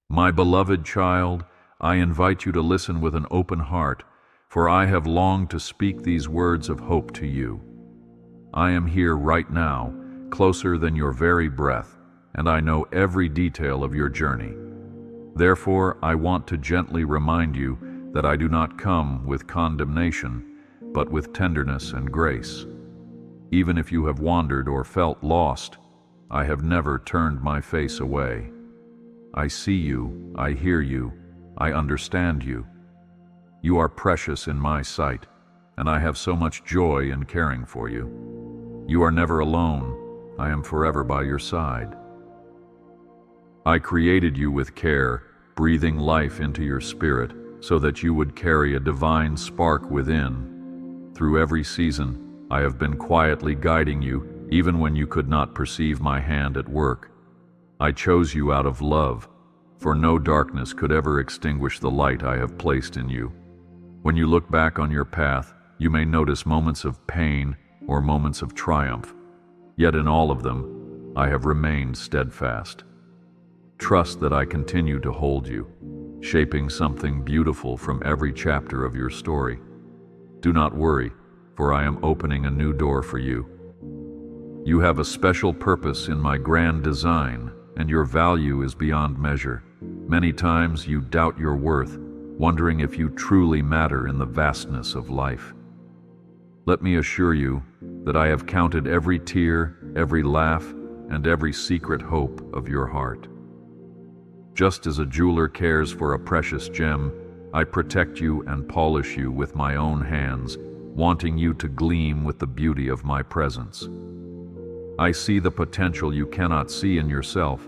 My beloved child, I invite you to listen with an open heart, for I have longed to speak these words of hope to you. I am here right now, closer than your very breath, and I know every detail of your journey. Therefore, I want to gently remind you that I do not come with condemnation, but with tenderness and grace. Even if you have wandered or felt lost, I have never turned my face away. I see you, I hear you, I understand you. You are precious in my sight, and I have so much joy in caring for you. You are never alone, I am forever by your side. I created you with care, breathing life into your spirit, so that you would carry a divine spark within. Through every season, I have been quietly guiding you, even when you could not perceive my hand at work. I chose you out of love, for no darkness could ever extinguish the light I have placed in you. When you look back on your path, you may notice moments of pain or moments of triumph. Yet in all of them, I have remained steadfast. Trust that I continue to hold you, shaping something beautiful from every chapter of your story. Do not worry, for I am opening a new door for you. You have a special purpose in my grand design, and your value is beyond measure. Many times you doubt your worth, wondering if you truly matter in the vastness of life. Let me assure you that I have counted every tear, every laugh, and every secret hope of your heart. Just as a jeweler cares for a precious gem, I protect you and polish you with my own hands, wanting you to gleam with the beauty of my presence. I see the potential you cannot see in yourself,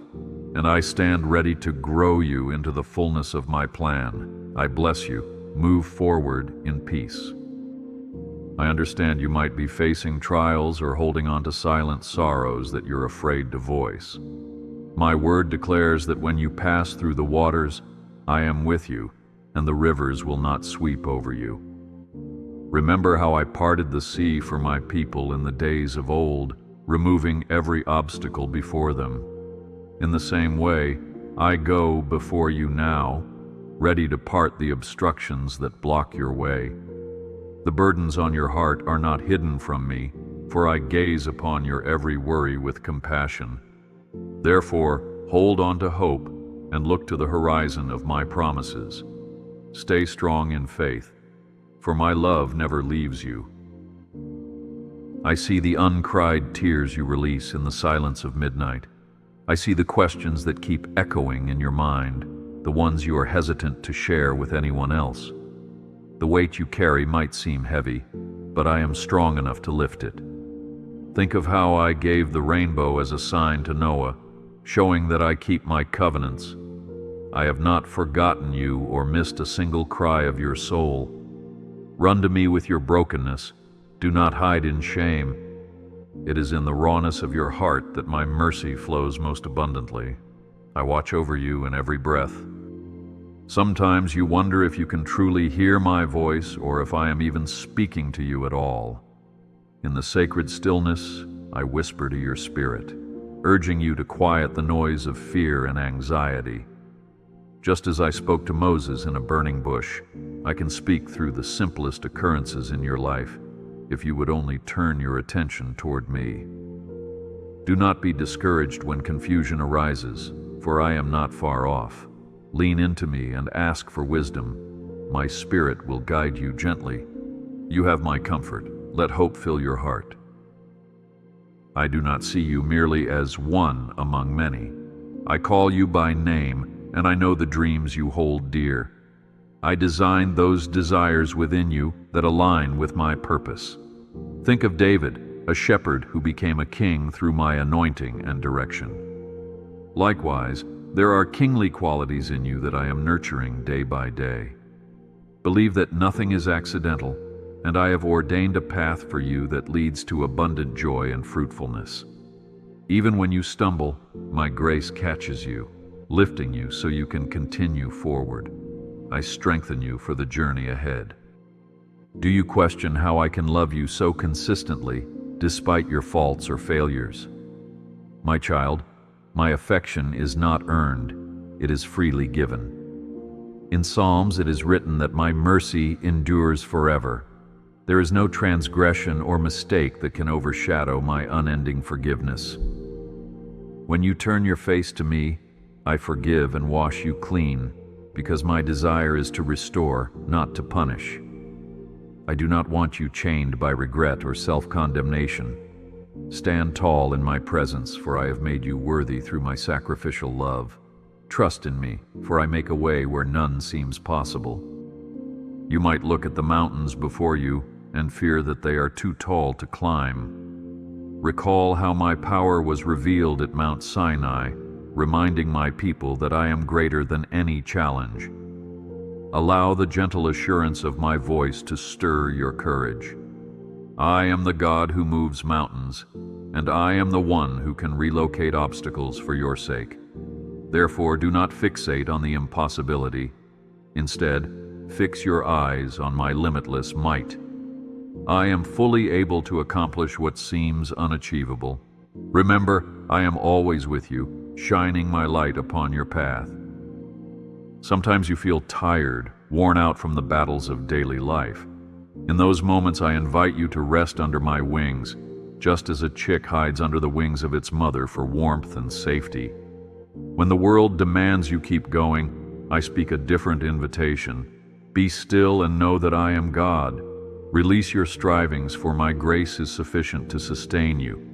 and I stand ready to grow you into the fullness of my plan. I bless you. Move forward in peace. I understand you might be facing trials or holding on to silent sorrows that you're afraid to voice. My word declares that when you pass through the waters, I am with you, and the rivers will not sweep over you. Remember how I parted the sea for my people in the days of old, removing every obstacle before them. In the same way, I go before you now, ready to part the obstructions that block your way. The burdens on your heart are not hidden from me, for I gaze upon your every worry with compassion. Therefore, hold on to hope and look to the horizon of my promises. Stay strong in faith, for my love never leaves you. I see the uncried tears you release in the silence of midnight. I see the questions that keep echoing in your mind, the ones you are hesitant to share with anyone else. The weight you carry might seem heavy, but I am strong enough to lift it. Think of how I gave the rainbow as a sign to Noah, showing that I keep my covenants. I have not forgotten you or missed a single cry of your soul. Run to me with your brokenness. Do not hide in shame. It is in the rawness of your heart that my mercy flows most abundantly. I watch over you in every breath. Sometimes you wonder if you can truly hear my voice or if I am even speaking to you at all. In the sacred stillness, I whisper to your spirit, urging you to quiet the noise of fear and anxiety. Just as I spoke to Moses in a burning bush, I can speak through the simplest occurrences in your life, if you would only turn your attention toward me. Do not be discouraged when confusion arises, for I am not far off. Lean into me and ask for wisdom. My spirit will guide you gently. You have my comfort. Let hope fill your heart. I do not see you merely as one among many. I call you by name, and I know the dreams you hold dear. I designed those desires within you that align with my purpose. Think of David, a shepherd who became a king through my anointing and direction. Likewise, there are kingly qualities in you that I am nurturing day by day. Believe that nothing is accidental, and I have ordained a path for you that leads to abundant joy and fruitfulness. Even when you stumble, my grace catches you, lifting you so you can continue forward. I strengthen you for the journey ahead. Do you question how I can love you so consistently, despite your faults or failures? My child, my affection is not earned. it is freely given. In Psalms it is written that my mercy endures forever. There is no transgression or mistake that can overshadow my unending forgiveness. When you turn your face to me, I forgive and wash you clean, because my desire is to restore, not to punish. I do not want you chained by regret or self-condemnation. Stand tall in my presence, for I have made you worthy through my sacrificial love. Trust in me, for I make a way where none seems possible. You might look at the mountains before you and fear that they are too tall to climb. Recall how my power was revealed at Mount Sinai, reminding my people that I am greater than any challenge. Allow the gentle assurance of my voice to stir your courage. I am the God who moves mountains, and I am the one who can relocate obstacles for your sake. Therefore, do not fixate on the impossibility. Instead, fix your eyes on my limitless might. I am fully able to accomplish what seems unachievable. Remember, I am always with you, shining my light upon your path. Sometimes you feel tired, worn out from the battles of daily life. In those moments, I invite you to rest under my wings, just as a chick hides under the wings of its mother for warmth and safety. When the world demands you keep going, I speak a different invitation. Be still and know that I am God. Release your strivings, for my grace is sufficient to sustain you.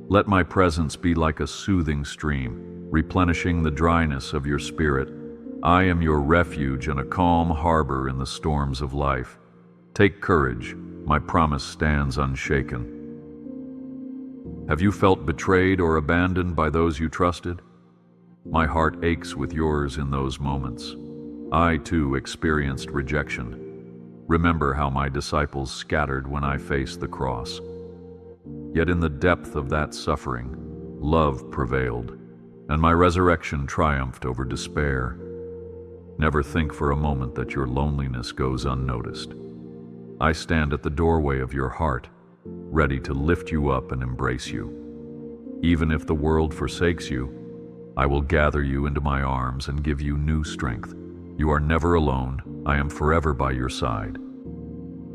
Let my presence be like a soothing stream, replenishing the dryness of your spirit. I am your refuge and a calm harbor in the storms of life. Take courage, my promise stands unshaken. Have you felt betrayed or abandoned by those you trusted? My heart aches with yours in those moments. I, too, experienced rejection. Remember how my disciples scattered when I faced the cross. Yet in the depth of that suffering, love prevailed, and my resurrection triumphed over despair. Never think for a moment that your loneliness goes unnoticed. I stand at the doorway of your heart, ready to lift you up and embrace you. Even if the world forsakes you, I will gather you into my arms and give you new strength. You are never alone. I am forever by your side.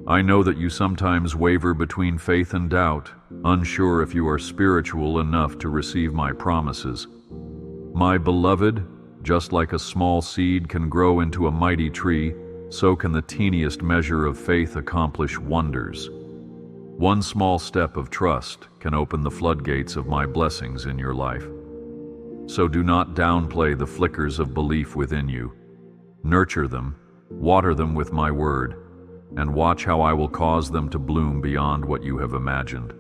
I know that you sometimes waver between faith and doubt, unsure if you are spiritual enough to receive my promises. My beloved, just like a small seed can grow into a mighty tree, so can the teeniest measure of faith accomplish wonders. One small step of trust can open the floodgates of my blessings in your life. So do not downplay the flickers of belief within you. Nurture them, water them with my word, and watch how I will cause them to bloom beyond what you have imagined.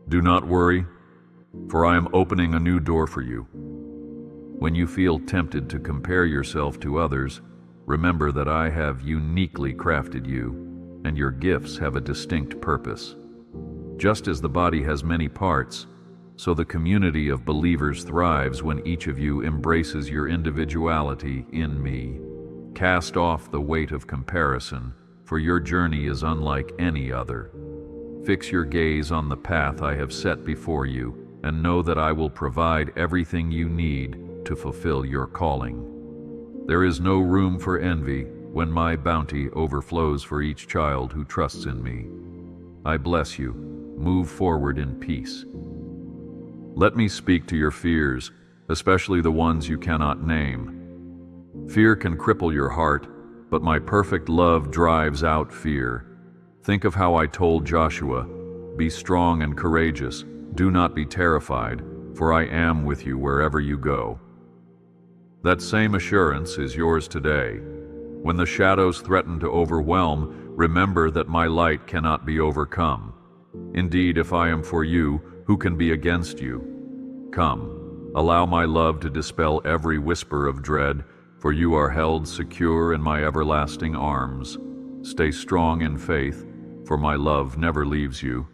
Do not worry, for I am opening a new door for you. When you feel tempted to compare yourself to others, remember that I have uniquely crafted you, and your gifts have a distinct purpose. Just as the body has many parts, so the community of believers thrives when each of you embraces your individuality in me. Cast off the weight of comparison, for your journey is unlike any other. Fix your gaze on the path I have set before you, and know that I will provide everything you need to fulfill your calling. There is no room for envy when my bounty overflows for each child who trusts in me. I bless you. Move forward in peace. Let me speak to your fears, especially the ones you cannot name. Fear can cripple your heart, but my perfect love drives out fear. Think of how I told Joshua, "Be strong and courageous. Do not be terrified, for I am with you wherever you go." That same assurance is yours today. When the shadows threaten to overwhelm, remember that my light cannot be overcome. Indeed, if I am for you, who can be against you? Come, allow my love to dispel every whisper of dread, for you are held secure in my everlasting arms. Stay strong in faith, for my love never leaves you.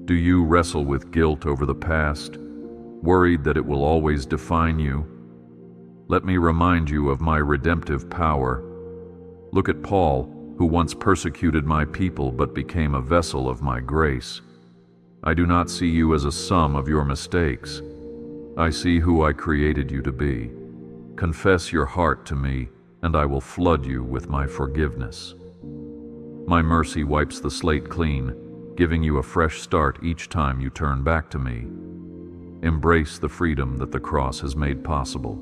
Do you wrestle with guilt over the past, worried that it will always define you? Let me remind you of my redemptive power. Look at Paul, who once persecuted my people but became a vessel of my grace. I do not see you as a sum of your mistakes. I see who I created you to be. Confess your heart to me, and I will flood you with my forgiveness. My mercy wipes the slate clean, giving you a fresh start each time you turn back to me. Embrace the freedom that the cross has made possible.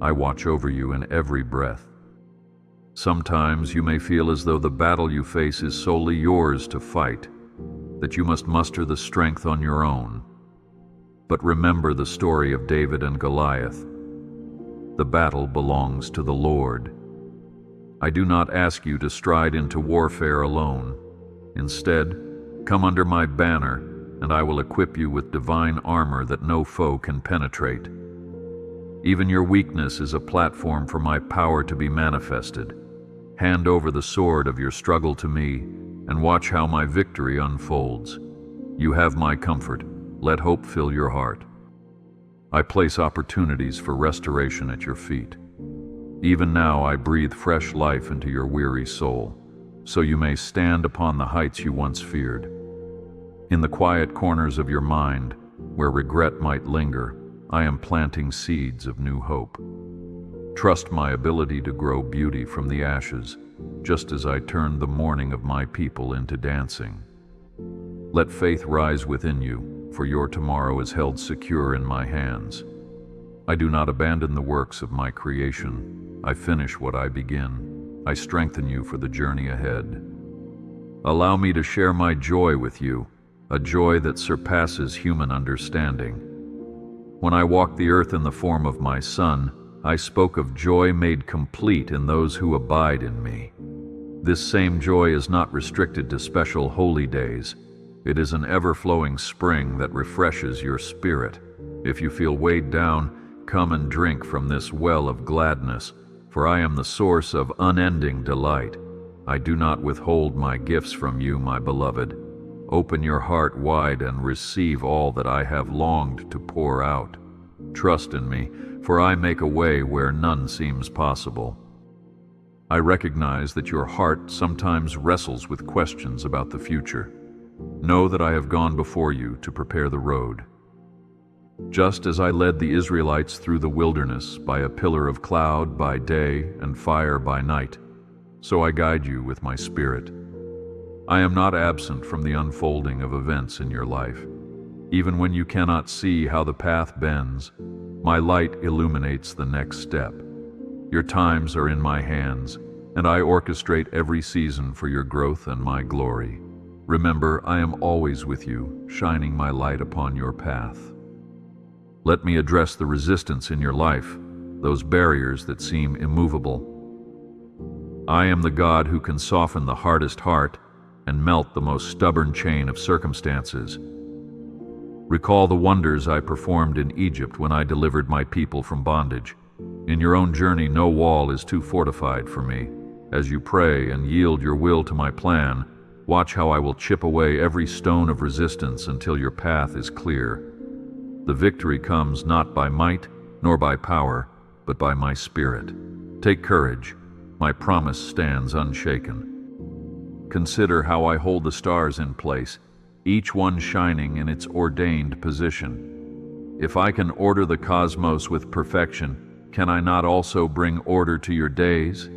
I watch over you in every breath. Sometimes you may feel as though the battle you face is solely yours to fight, that you must muster the strength on your own. But remember the story of David and Goliath. The battle belongs to the Lord. I do not ask you to stride into warfare alone. Instead, come under my banner, and I will equip you with divine armor that no foe can penetrate. Even your weakness is a platform for my power to be manifested. Hand over the sword of your struggle to me, and watch how my victory unfolds. You have my comfort. Let hope fill your heart. I place opportunities for restoration at your feet. Even now I breathe fresh life into your weary soul, so you may stand upon the heights you once feared. In the quiet corners of your mind, where regret might linger, I am planting seeds of new hope. Trust my ability to grow beauty from the ashes, just as I turned the mourning of my people into dancing. Let faith rise within you, for your tomorrow is held secure in my hands. I do not abandon the works of my creation. I finish what I begin. I strengthen you for the journey ahead. Allow me to share my joy with you, a joy that surpasses human understanding. When I walked the earth in the form of my Son, I spoke of joy made complete in those who abide in me. This same joy is not restricted to special holy days. It is an ever-flowing spring that refreshes your spirit. If you feel weighed down, come and drink from this well of gladness, for I am the source of unending delight. I do not withhold my gifts from you, my beloved. Open your heart wide and receive all that I have longed to pour out. Trust in me, for I make a way where none seems possible. I recognize that your heart sometimes wrestles with questions about the future. Know that I have gone before you to prepare the road. Just as I led the Israelites through the wilderness by a pillar of cloud by day and fire by night, so I guide you with my Spirit. I am not absent from the unfolding of events in your life. Even when you cannot see how the path bends, my light illuminates the next step. Your times are in my hands, and I orchestrate every season for your growth and my glory. Remember, I am always with you, shining my light upon your path. Let me address the resistance in your life, those barriers that seem immovable. I am the God who can soften the hardest heart and melt the most stubborn chain of circumstances. Recall the wonders I performed in Egypt when I delivered my people from bondage. In your own journey, no wall is too fortified for me. As you pray and yield your will to my plan, watch how I will chip away every stone of resistance until your path is clear. The victory comes not by might nor by power, but by my Spirit. Take courage. My promise stands unshaken. Consider how I hold the stars in place, each one shining in its ordained position. If I can order the cosmos with perfection, can I not also bring order to your days?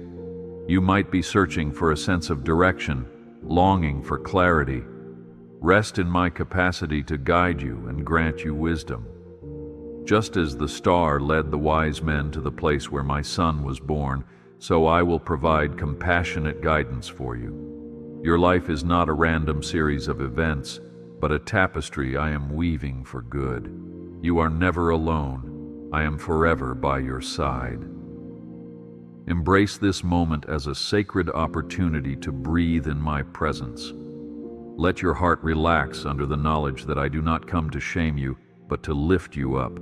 You might be searching for a sense of direction, longing for clarity. Rest in my capacity to guide you and grant you wisdom. Just as the star led the wise men to the place where my Son was born, so I will provide compassionate guidance for you. Your life is not a random series of events, but a tapestry I am weaving for good. You are never alone. I am forever by your side. Embrace this moment as a sacred opportunity to breathe in my presence. Let your heart relax under the knowledge that I do not come to shame you, but to lift you up.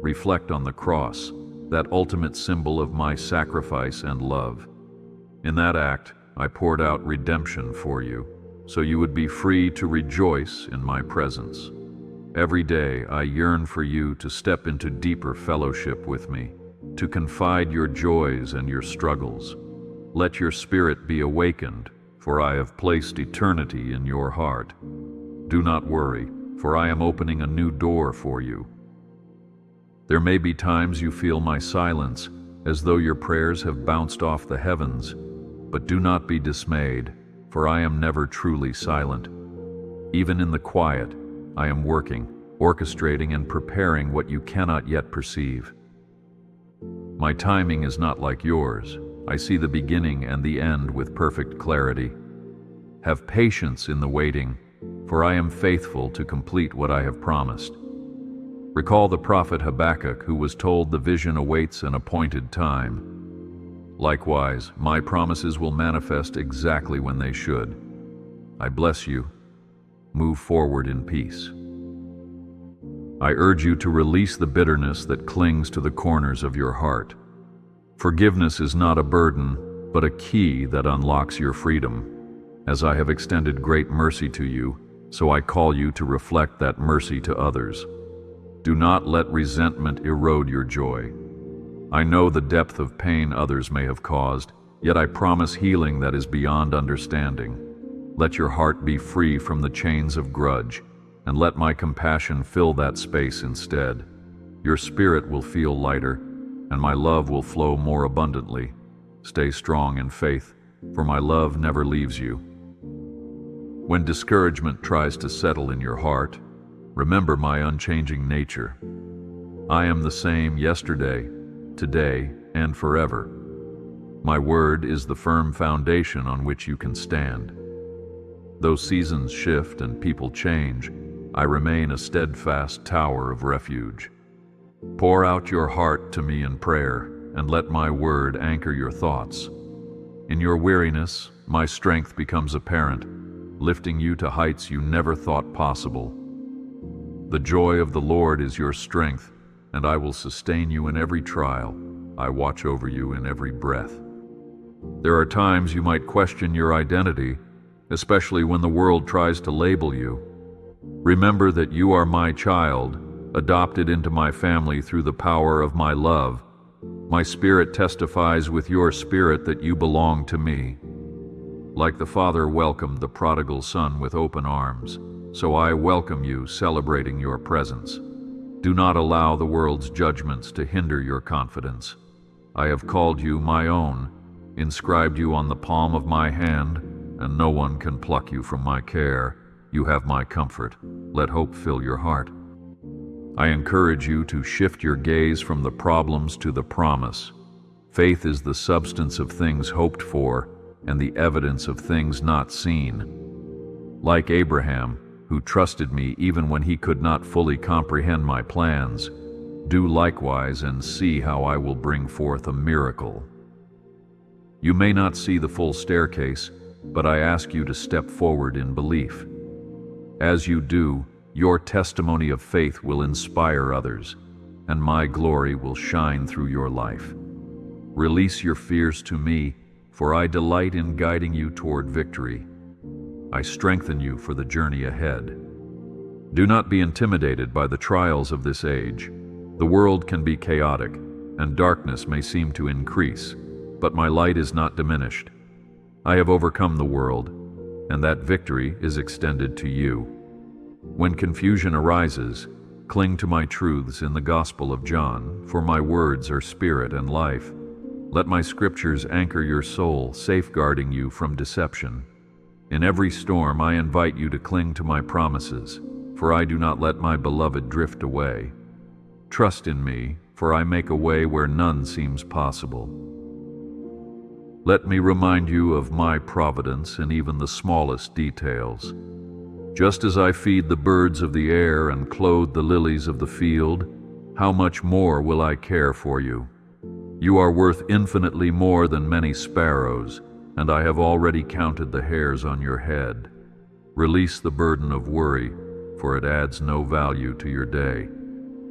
Reflect on the cross, that ultimate symbol of my sacrifice and love. In that act, I poured out redemption for you, so you would be free to rejoice in my presence. Every day, I yearn for you to step into deeper fellowship with me, to confide your joys and your struggles. Let your spirit be awakened, for I have placed eternity in your heart. Do not worry, for I am opening a new door for you. There may be times you feel my silence, as though your prayers have bounced off the heavens, but do not be dismayed, for I am never truly silent. Even in the quiet, I am working, orchestrating and preparing what you cannot yet perceive. My timing is not like yours. I see the beginning and the end with perfect clarity. Have patience in the waiting, for I am faithful to complete what I have promised. Recall the prophet Habakkuk, who was told the vision awaits an appointed time. Likewise, my promises will manifest exactly when they should. I bless you. Move forward in peace. I urge you to release the bitterness that clings to the corners of your heart. Forgiveness is not a burden, but a key that unlocks your freedom. As I have extended great mercy to you, so I call you to reflect that mercy to others. Do not let resentment erode your joy. I know the depth of pain others may have caused, yet I promise healing that is beyond understanding. Let your heart be free from the chains of grudge, and let my compassion fill that space instead. Your spirit will feel lighter, and my love will flow more abundantly. Stay strong in faith, for my love never leaves you. When discouragement tries to settle in your heart, remember my unchanging nature. I am the same yesterday, today, and forever. My word is the firm foundation on which you can stand. Though seasons shift and people change, I remain a steadfast tower of refuge. Pour out your heart to me in prayer, and let my word anchor your thoughts. In your weariness, my strength becomes apparent, lifting you to heights you never thought possible. The joy of the Lord is your strength, and I will sustain you in every trial. I watch over you in every breath. There are times you might question your identity, especially when the world tries to label you. Remember that you are my child, adopted into my family through the power of my love. My spirit testifies with your spirit that you belong to me. Like the Father welcomed the prodigal son with open arms, so I welcome you, celebrating your presence. Do not allow the world's judgments to hinder your confidence. I have called you my own, inscribed you on the palm of my hand, and no one can pluck you from my care. You have my comfort. Let hope fill your heart. I encourage you to shift your gaze from the problems to the promise. Faith is the substance of things hoped for and the evidence of things not seen. Like Abraham, who trusted me even when he could not fully comprehend my plans, do likewise and see how I will bring forth a miracle. You may not see the full staircase, but I ask you to step forward in belief. As you do, your testimony of faith will inspire others, and my glory will shine through your life. Release your fears to me, for I delight in guiding you toward victory. I strengthen you for the journey ahead. Do not be intimidated by the trials of this age. The world can be chaotic, and darkness may seem to increase, but my light is not diminished. I have overcome the world, and that victory is extended to you. When confusion arises, cling to my truths in the Gospel of John, for my words are spirit and life. Let my scriptures anchor your soul, safeguarding you from deception. In every storm, I invite you to cling to my promises, for I do not let my beloved drift away. Trust in me, for I make a way where none seems possible. Let me remind you of my providence in even the smallest details. Just as I feed the birds of the air and clothe the lilies of the field, how much more will I care for you? You are worth infinitely more than many sparrows, and I have already counted the hairs on your head. Release the burden of worry, for it adds no value to your day.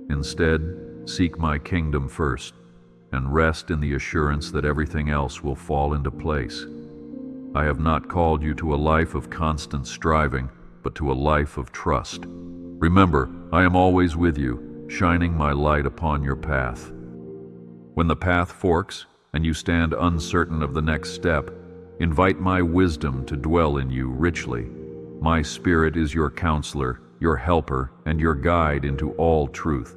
Instead, seek my kingdom first, and rest in the assurance that everything else will fall into place. I have not called you to a life of constant striving, but to a life of trust. Remember, I am always with you, shining my light upon your path. When the path forks and you stand uncertain of the next step, invite my wisdom to dwell in you richly. My spirit is your counselor, your helper, and your guide into all truth.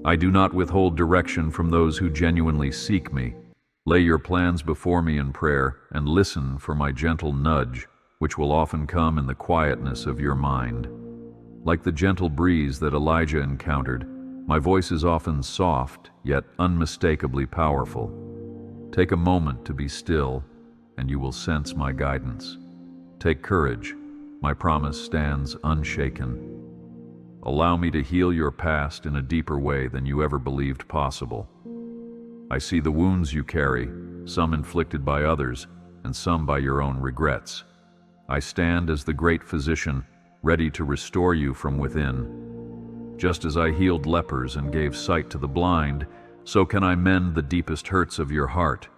I do not withhold direction from those who genuinely seek me. Lay your plans before me in prayer and listen for my gentle nudge, which will often come in the quietness of your mind. Like the gentle breeze that Elijah encountered, my voice is often soft, yet unmistakably powerful. Take a moment to be still, and you will sense my guidance. Take courage. My promise stands unshaken. Allow me to heal your past in a deeper way than you ever believed possible. I see the wounds you carry, some inflicted by others, and some by your own regrets. I stand as the great physician, ready to restore you from within. Just as I healed lepers and gave sight to the blind, so can I mend the deepest hurts of your heart.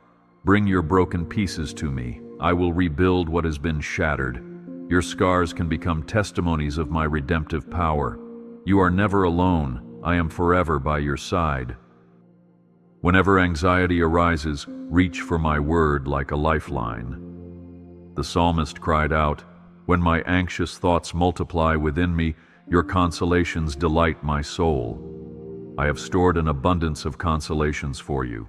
Bring your broken pieces to me. I will rebuild what has been shattered. Your scars can become testimonies of my redemptive power. You are never alone. I am forever by your side. Whenever anxiety arises, reach for my word like a lifeline. The psalmist cried out, "When my anxious thoughts multiply within me, your consolations delight my soul." I have stored an abundance of consolations for you.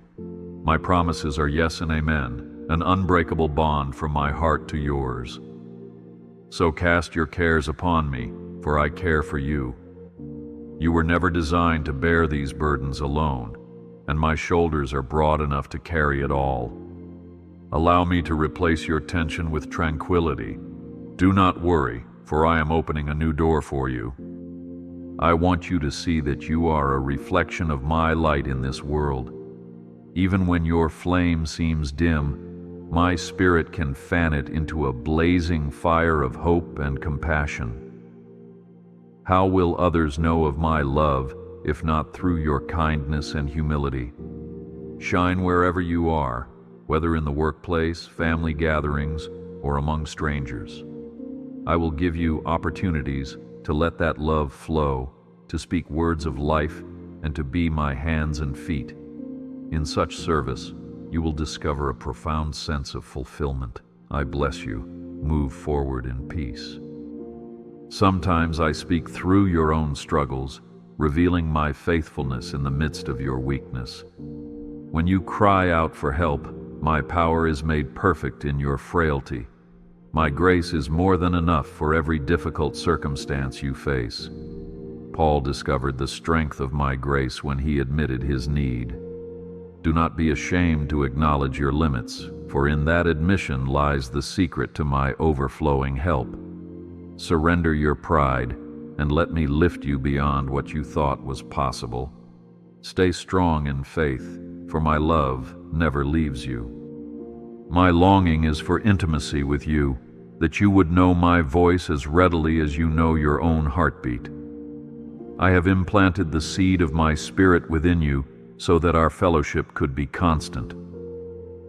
My promises are yes and amen, an unbreakable bond from my heart to yours. So cast your cares upon me, for I care for you. You were never designed to bear these burdens alone, and my shoulders are broad enough to carry it all. Allow me to replace your tension with tranquility. Do not worry, for I am opening a new door for you. I want you to see that you are a reflection of my light in this world. Even when your flame seems dim, my spirit can fan it into a blazing fire of hope and compassion. How will others know of my love if not through your kindness and humility? Shine wherever you are, whether in the workplace, family gatherings, or among strangers. I will give you opportunities to let that love flow, to speak words of life, and to be my hands and feet. In such service, you will discover a profound sense of fulfillment. I bless you. Move forward in peace. Sometimes I speak through your own struggles, revealing my faithfulness in the midst of your weakness. When you cry out for help, my power is made perfect in your frailty. My grace is more than enough for every difficult circumstance you face. Paul discovered the strength of my grace when he admitted his need. Do not be ashamed to acknowledge your limits, for in that admission lies the secret to my overflowing help. Surrender your pride, and let me lift you beyond what you thought was possible. Stay strong in faith, for my love never leaves you. My longing is for intimacy with you, that you would know my voice as readily as you know your own heartbeat. I have implanted the seed of my spirit within you so that our fellowship could be constant.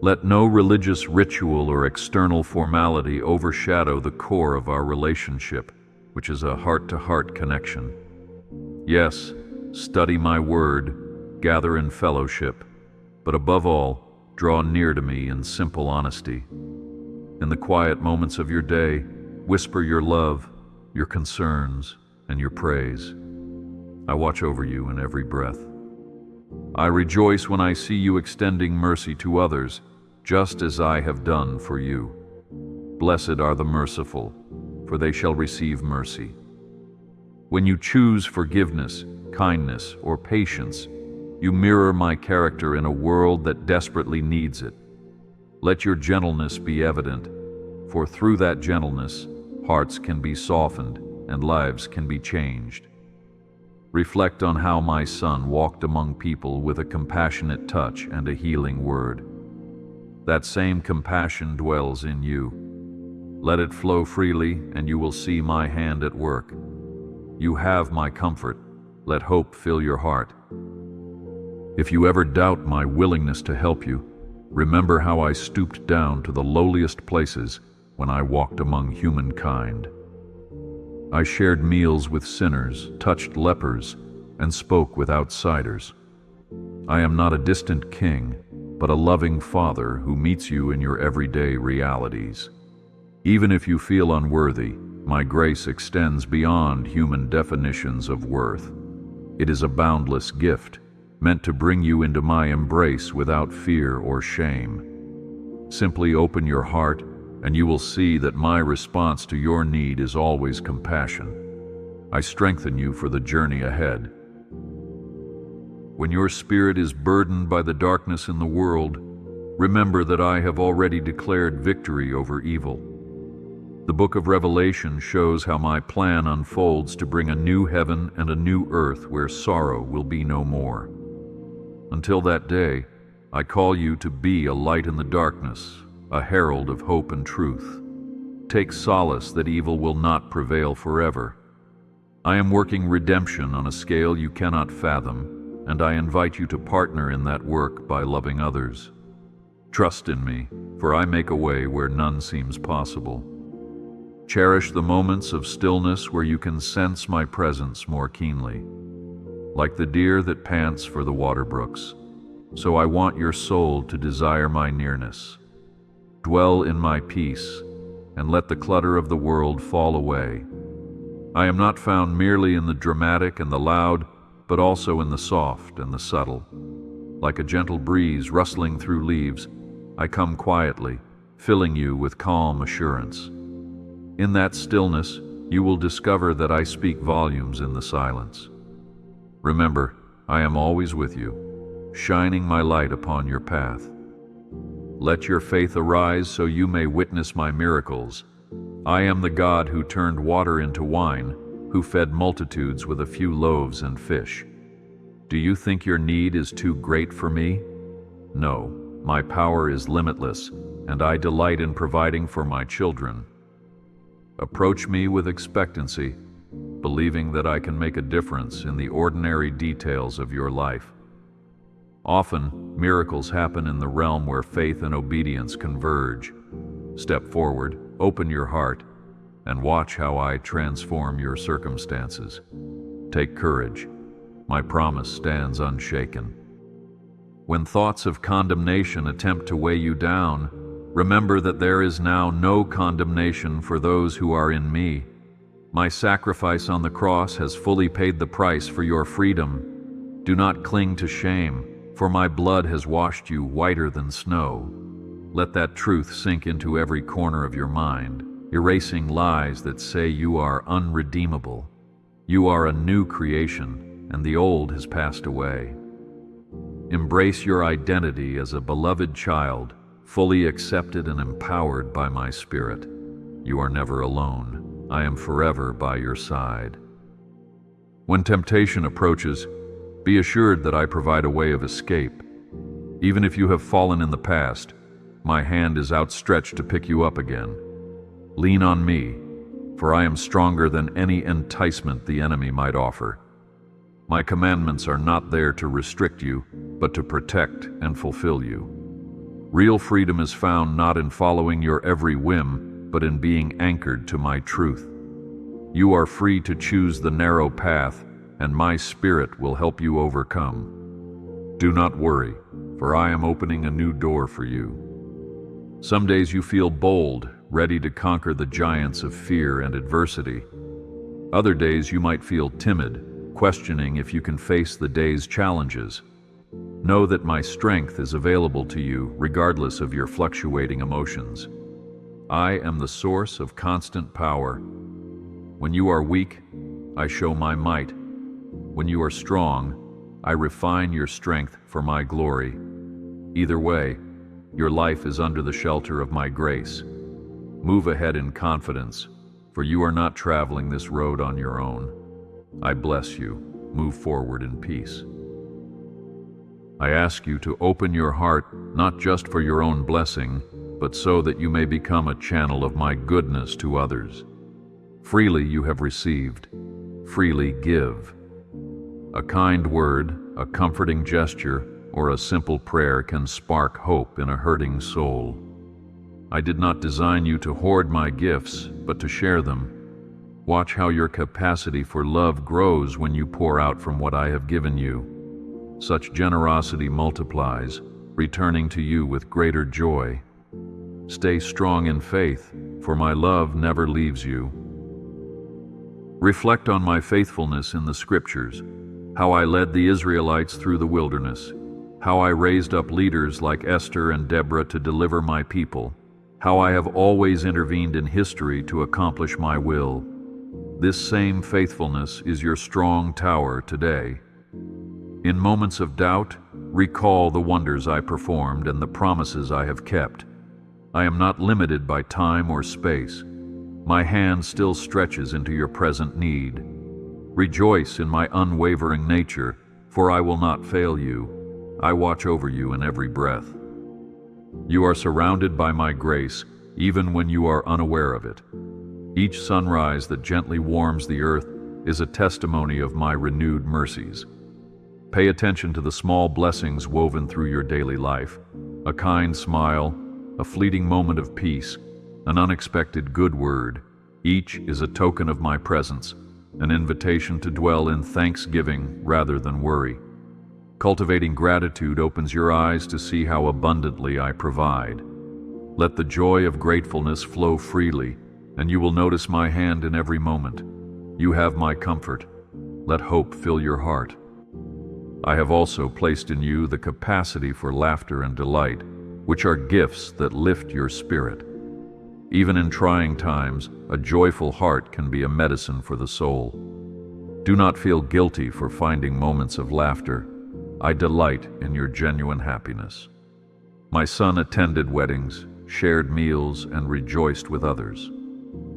Let no religious ritual or external formality overshadow the core of our relationship, which is a heart-to-heart connection. Yes, study my word, gather in fellowship, but above all, draw near to me in simple honesty. In the quiet moments of your day, whisper your love, your concerns, and your praise. I watch over you in every breath. I rejoice when I see you extending mercy to others, just as I have done for you. Blessed are the merciful, for they shall receive mercy. When you choose forgiveness, kindness, or patience, you mirror my character in a world that desperately needs it. Let your gentleness be evident, for through that gentleness, hearts can be softened and lives can be changed. Reflect on how my son walked among people with a compassionate touch and a healing word. That same compassion dwells in you. Let it flow freely, and you will see my hand at work. You have my comfort. Let hope fill your heart. If you ever doubt my willingness to help you, remember how I stooped down to the lowliest places when I walked among humankind. I shared meals with sinners, touched lepers, and spoke with outsiders. I am not a distant king, but a loving father who meets you in your everyday realities. Even if you feel unworthy, my grace extends beyond human definitions of worth. It is a boundless gift, meant to bring you into my embrace without fear or shame. Simply open your heart, and you will see that my response to your need is always compassion. I strengthen you for the journey ahead. When your spirit is burdened by the darkness in the world, remember that I have already declared victory over evil. The book of Revelation shows how my plan unfolds to bring a new heaven and a new earth where sorrow will be no more. Until that day, I call you to be a light in the darkness, a herald of hope and truth. Take solace that evil will not prevail forever. I am working redemption on a scale you cannot fathom, and I invite you to partner in that work by loving others. Trust in me, for I make a way where none seems possible. Cherish the moments of stillness where you can sense my presence more keenly. Like the deer that pants for the water brooks, so I want your soul to desire my nearness. Dwell in my peace, and let the clutter of the world fall away. I am not found merely in the dramatic and the loud, but also in the soft and the subtle. Like a gentle breeze rustling through leaves, I come quietly, filling you with calm assurance. In that stillness, you will discover that I speak volumes in the silence. Remember, I am always with you, shining my light upon your path. Let your faith arise so you may witness my miracles. I am the God who turned water into wine, who fed multitudes with a few loaves and fish. Do you think your need is too great for me? No, my power is limitless, and I delight in providing for my children. Approach me with expectancy, believing that I can make a difference in the ordinary details of your life. Often, miracles happen in the realm where faith and obedience converge. Step forward, open your heart, and watch how I transform your circumstances. Take courage. My promise stands unshaken. When thoughts of condemnation attempt to weigh you down, remember that there is now no condemnation for those who are in me. My sacrifice on the cross has fully paid the price for your freedom. Do not cling to shame, for my blood has washed you whiter than snow. Let that truth sink into every corner of your mind, erasing lies that say you are unredeemable. You are a new creation, and the old has passed away. Embrace your identity as a beloved child, fully accepted and empowered by my Spirit. You are never alone. I am forever by your side. When temptation approaches, be assured that I provide a way of escape. Even if you have fallen in the past, my hand is outstretched to pick you up again. Lean on me, for I am stronger than any enticement the enemy might offer. My commandments are not there to restrict you, but to protect and fulfill you. Real freedom is found not in following your every whim, but in being anchored to my truth. You are free to choose the narrow path, and my Spirit will help you overcome. Do not worry, for I am opening a new door for you. Some days you feel bold, ready to conquer the giants of fear and adversity. Other days you might feel timid, questioning if you can face the day's challenges. Know that my strength is available to you regardless of your fluctuating emotions. I am the source of constant power. When you are weak, I show my might. When you are strong, I refine your strength for my glory. Either way, your life is under the shelter of my grace. Move ahead in confidence, for you are not traveling this road on your own. I bless you. Move forward in peace. I ask you to open your heart not just for your own blessing, but so that you may become a channel of my goodness to others. Freely you have received, freely give. A kind word, a comforting gesture, or a simple prayer can spark hope in a hurting soul. I did not design you to hoard my gifts, but to share them. Watch how your capacity for love grows when you pour out from what I have given you. Such generosity multiplies, returning to you with greater joy. Stay strong in faith, for my love never leaves you. Reflect on my faithfulness in the Scriptures. how I led the Israelites through the wilderness, how I raised up leaders like Esther and Deborah to deliver my people, how I have always intervened in history to accomplish my will. This same faithfulness is your strong tower today. In moments of doubt, recall the wonders I performed and the promises I have kept. I am not limited by time or space. My hand still stretches into your present need. Rejoice in my unwavering nature, for I will not fail you. I watch over you in every breath. You are surrounded by my grace, even when you are unaware of it. Each sunrise that gently warms the earth is a testimony of my renewed mercies. Pay attention to the small blessings woven through your daily life. A kind smile, a fleeting moment of peace, an unexpected good word. Each is a token of my presence, an invitation to dwell in thanksgiving rather than worry. Cultivating gratitude opens your eyes to see how abundantly I provide. Let the joy of gratefulness flow freely, and you will notice my hand in every moment. You have my comfort. Let hope fill your heart. I have also placed in you the capacity for laughter and delight, which are gifts that lift your spirit. Even in trying times, a joyful heart can be a medicine for the soul. Do not feel guilty for finding moments of laughter. I delight in your genuine happiness. My son attended weddings, shared meals, and rejoiced with others.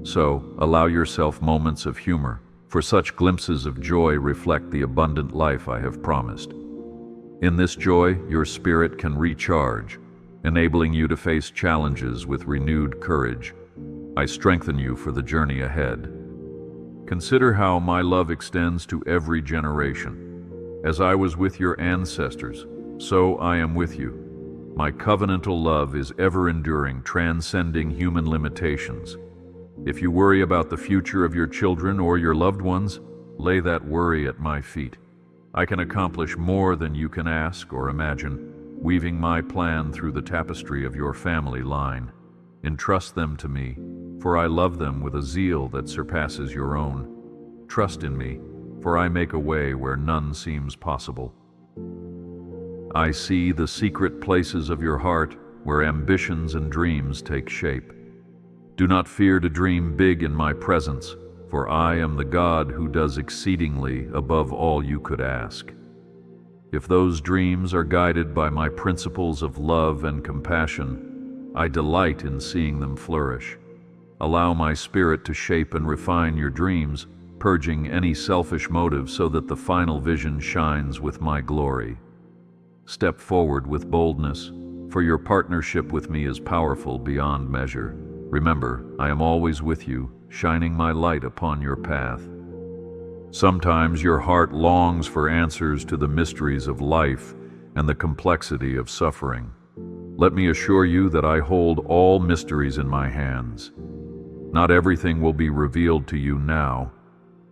So, allow yourself moments of humor, for such glimpses of joy reflect the abundant life I have promised. In this joy, your spirit can recharge, enabling you to face challenges with renewed courage. I strengthen you for the journey ahead. Consider how my love extends to every generation. As I was with your ancestors, so I am with you. My covenantal love is ever-enduring, transcending human limitations. If you worry about the future of your children or your loved ones, lay that worry at my feet. I can accomplish more than you can ask or imagine, weaving my plan through the tapestry of your family line. Entrust them to me, for I love them with a zeal that surpasses your own. Trust in me, for I make a way where none seems possible. I see the secret places of your heart where ambitions and dreams take shape. Do not fear to dream big in my presence, for I am the God who does exceedingly above all you could ask. If those dreams are guided by my principles of love and compassion, I delight in seeing them flourish. Allow my spirit to shape and refine your dreams, purging any selfish motive so that the final vision shines with my glory. Step forward with boldness, for your partnership with me is powerful beyond measure. Remember, I am always with you, shining my light upon your path. Sometimes your heart longs for answers to the mysteries of life and the complexity of suffering. Let me assure you that I hold all mysteries in my hands. Not everything will be revealed to you now,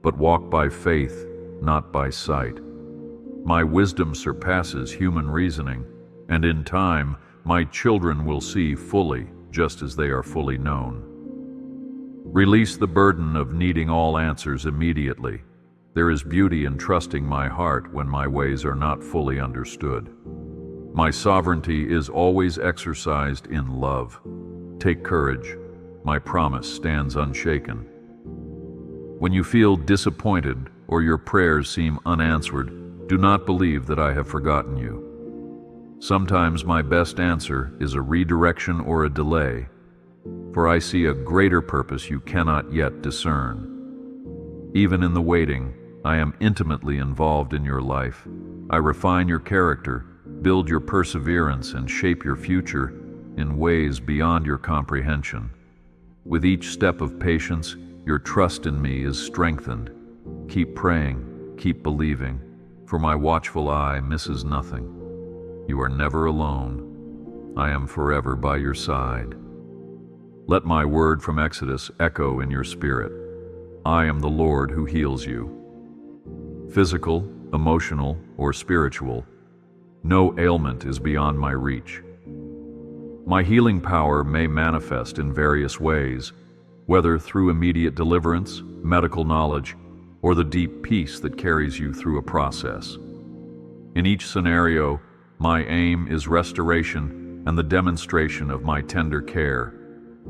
but walk by faith, not by sight. My wisdom surpasses human reasoning, and in time, my children will see fully, just as they are fully known. Release the burden of needing all answers immediately. There is beauty in trusting my heart when my ways are not fully understood. My sovereignty is always exercised in love. Take courage. My promise stands unshaken. When you feel disappointed or your prayers seem unanswered, do not believe that I have forgotten you. Sometimes my best answer is a redirection or a delay, for I see a greater purpose you cannot yet discern. Even in the waiting, I am intimately involved in your life. I refine your character, build your perseverance, and shape your future in ways beyond your comprehension. With each step of patience, your trust in me is strengthened. Keep praying, keep believing, for my watchful eye misses nothing. You are never alone. I am forever by your side. Let my word from Exodus echo in your spirit. I am the Lord who heals you. Physical, emotional, or spiritual, no ailment is beyond my reach. My healing power may manifest in various ways, whether through immediate deliverance, medical knowledge, or the deep peace that carries you through a process. In each scenario, my aim is restoration and the demonstration of my tender care.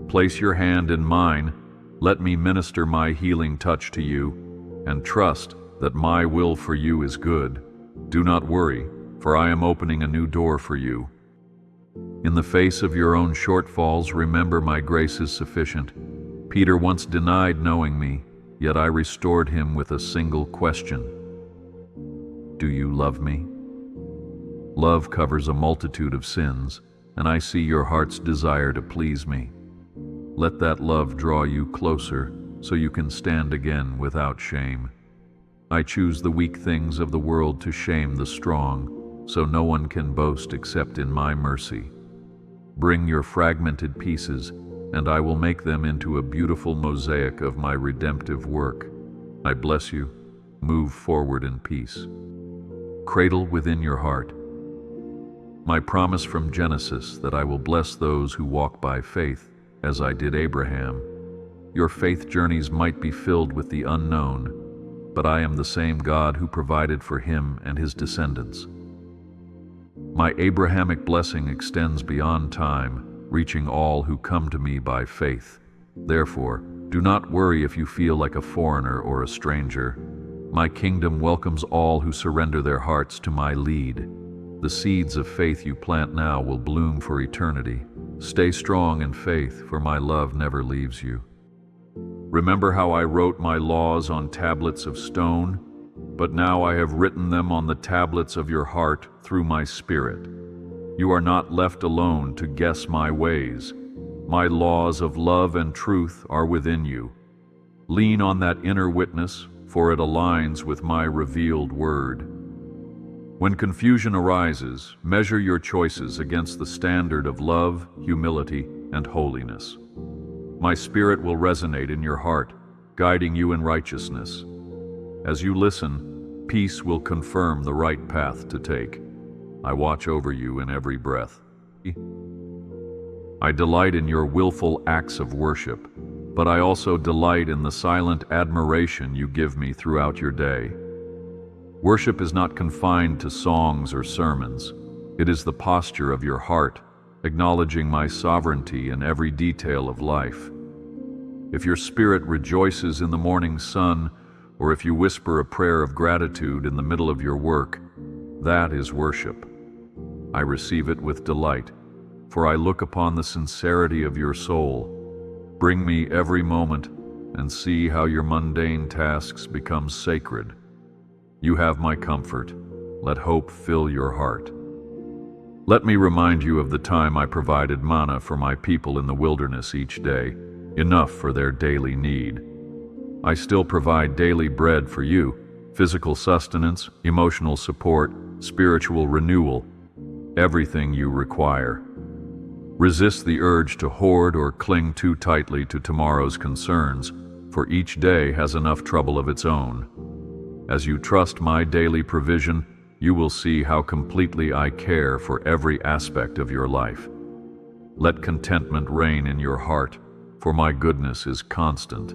Place your hand in mine, let me minister my healing touch to you, and trust that my will for you is good. Do not worry, for I am opening a new door for you. In the face of your own shortfalls, remember my grace is sufficient. Peter once denied knowing me, yet I restored him with a single question. Do you love me? Love covers a multitude of sins, and I see your heart's desire to please me. Let that love draw you closer so you can stand again without shame. I choose the weak things of the world to shame the strong, so no one can boast except in my mercy. Bring your fragmented pieces, and I will make them into a beautiful mosaic of my redemptive work. I bless you. Move forward in peace. Cradle within your heart my promise from Genesis that I will bless those who walk by faith, as I did Abraham. Your faith journeys might be filled with the unknown, but I am the same God who provided for him and his descendants. My Abrahamic blessing extends beyond time, reaching all who come to me by faith. Therefore, do not worry if you feel like a foreigner or a stranger. My kingdom welcomes all who surrender their hearts to my lead. The seeds of faith you plant now will bloom for eternity. Stay strong in faith, for my love never leaves you. Remember how I wrote my laws on tablets of stone? But now I have written them on the tablets of your heart through my Spirit. You are not left alone to guess my ways. My laws of love and truth are within you. Lean on that inner witness, for it aligns with my revealed word. When confusion arises, measure your choices against the standard of love, humility, and holiness. My Spirit will resonate in your heart, guiding you in righteousness. As you listen, peace will confirm the right path to take. I watch over you in every breath. I delight in your willful acts of worship, but I also delight in the silent admiration you give me throughout your day. Worship is not confined to songs or sermons. It is the posture of your heart, acknowledging my sovereignty in every detail of life. If your spirit rejoices in the morning sun, or if you whisper a prayer of gratitude in the middle of your work, that is worship. I receive it with delight, for I look upon the sincerity of your soul. Bring me every moment and see how your mundane tasks become sacred. You have my comfort. Let hope fill your heart. Let me remind you of the time I provided manna for my people in the wilderness each day, enough for their daily need. I still provide daily bread for you, physical sustenance, emotional support, spiritual renewal, everything you require. Resist the urge to hoard or cling too tightly to tomorrow's concerns, for each day has enough trouble of its own. As you trust my daily provision, you will see how completely I care for every aspect of your life. Let contentment reign in your heart, for my goodness is constant.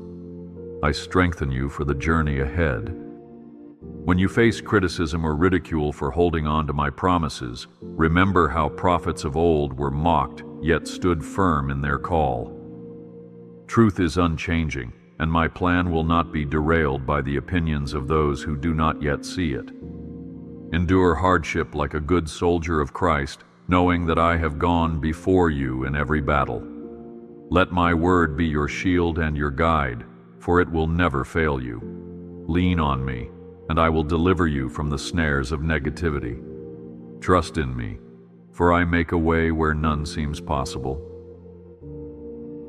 I strengthen you for the journey ahead. When you face criticism or ridicule for holding on to my promises, remember how prophets of old were mocked, yet stood firm in their call. Truth is unchanging, and my plan will not be derailed by the opinions of those who do not yet see it. Endure hardship like a good soldier of Christ, knowing that I have gone before you in every battle. Let my word be your shield and your guide, for it will never fail you. Lean on me, and I will deliver you from the snares of negativity. Trust in me, for I make a way where none seems possible.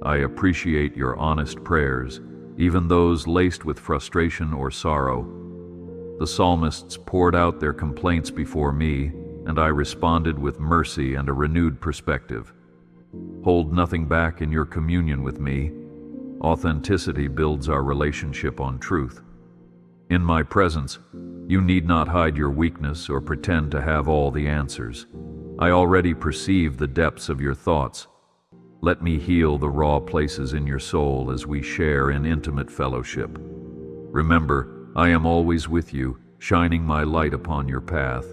I appreciate your honest prayers, even those laced with frustration or sorrow. The psalmists poured out their complaints before me, and I responded with mercy and a renewed perspective. Hold nothing back in your communion with me. Authenticity builds our relationship on truth. In my presence, you need not hide your weakness or pretend to have all the answers. I already perceive the depths of your thoughts. Let me heal the raw places in your soul as we share in intimate fellowship. Remember, I am always with you, shining my light upon your path.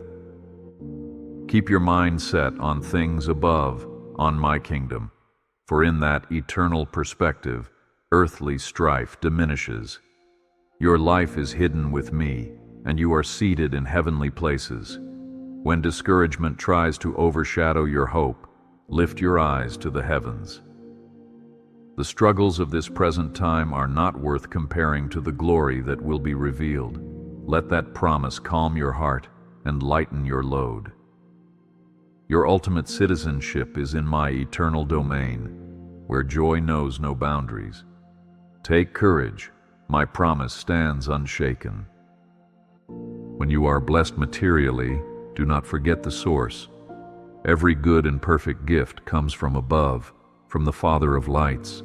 Keep your mind set on things above, on my kingdom, for in that eternal perspective, earthly strife diminishes. Your life is hidden with me, and you are seated in heavenly places. When discouragement tries to overshadow your hope, lift your eyes to the heavens. The struggles of this present time are not worth comparing to the glory that will be revealed. Let that promise calm your heart and lighten your load. Your ultimate citizenship is in my eternal domain, where joy knows no boundaries. Take courage, my promise stands unshaken. When you are blessed materially, do not forget the source. Every good and perfect gift comes from above, from the Father of lights.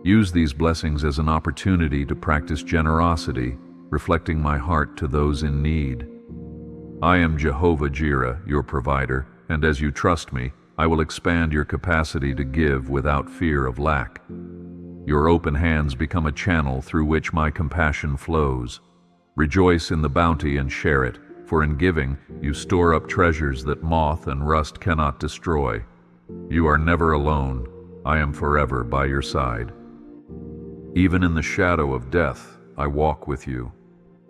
Use these blessings as an opportunity to practice generosity, reflecting my heart to those in need. I am Jehovah Jireh, your provider, and as you trust me, I will expand your capacity to give without fear of lack. Your open hands become a channel through which my compassion flows. Rejoice in the bounty and share it, for in giving you store up treasures that moth and rust cannot destroy. You are never alone. I am forever by your side. Even in the shadow of death, I walk with you.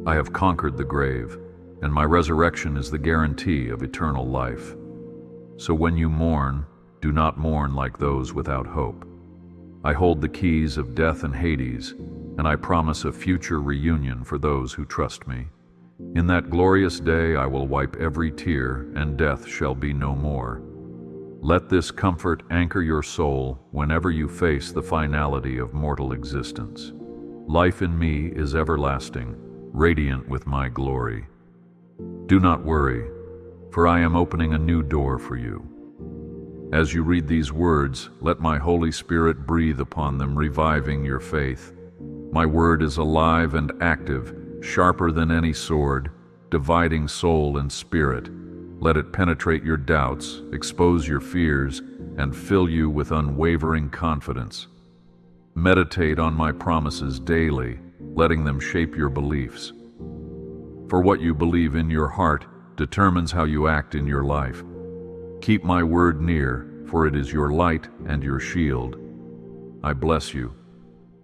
I have conquered the grave, and my resurrection is the guarantee of eternal life. So when you mourn, do not mourn like those without hope. I hold the keys of death and Hades, and I promise a future reunion for those who trust me. In that glorious day I will wipe every tear, and death shall be no more. Let this comfort anchor your soul whenever you face the finality of mortal existence. Life in me is everlasting, radiant with my glory. Do not worry, for I am opening a new door for you. As you read these words, let my Holy Spirit breathe upon them, reviving your faith. My word is alive and active, sharper than any sword, dividing soul and spirit. Let it penetrate your doubts, expose your fears, and fill you with unwavering confidence. Meditate on my promises daily, letting them shape your beliefs. For what you believe in your heart determines how you act in your life. Keep my word near, for it is your light and your shield. I bless you.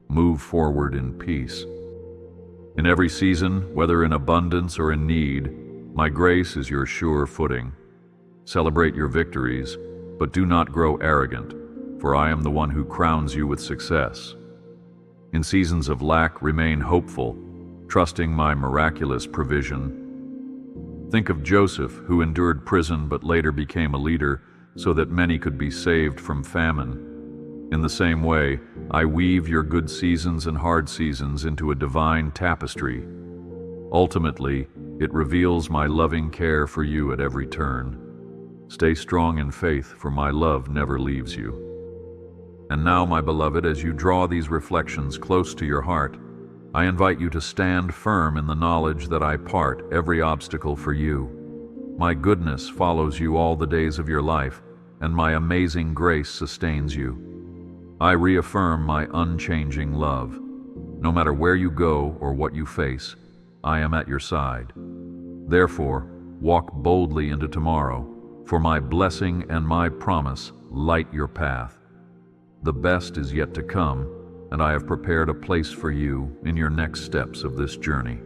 Move forward in peace. In every season, whether in abundance or in need, my grace is your sure footing. Celebrate your victories, but do not grow arrogant, for I am the one who crowns you with success. In seasons of lack, remain hopeful, trusting my miraculous provision. Think of Joseph, who endured prison but later became a leader so that many could be saved from famine. In the same way, I weave your good seasons and hard seasons into a divine tapestry. Ultimately, it reveals my loving care for you at every turn. Stay strong in faith, for my love never leaves you. And now, my beloved, as you draw these reflections close to your heart, I invite you to stand firm in the knowledge that I part every obstacle for you. My goodness follows you all the days of your life, and my amazing grace sustains you. I reaffirm my unchanging love. No matter where you go or what you face, I am at your side. Therefore, walk boldly into tomorrow, for my blessing and my promise light your path. The best is yet to come, and I have prepared a place for you in your next steps of this journey.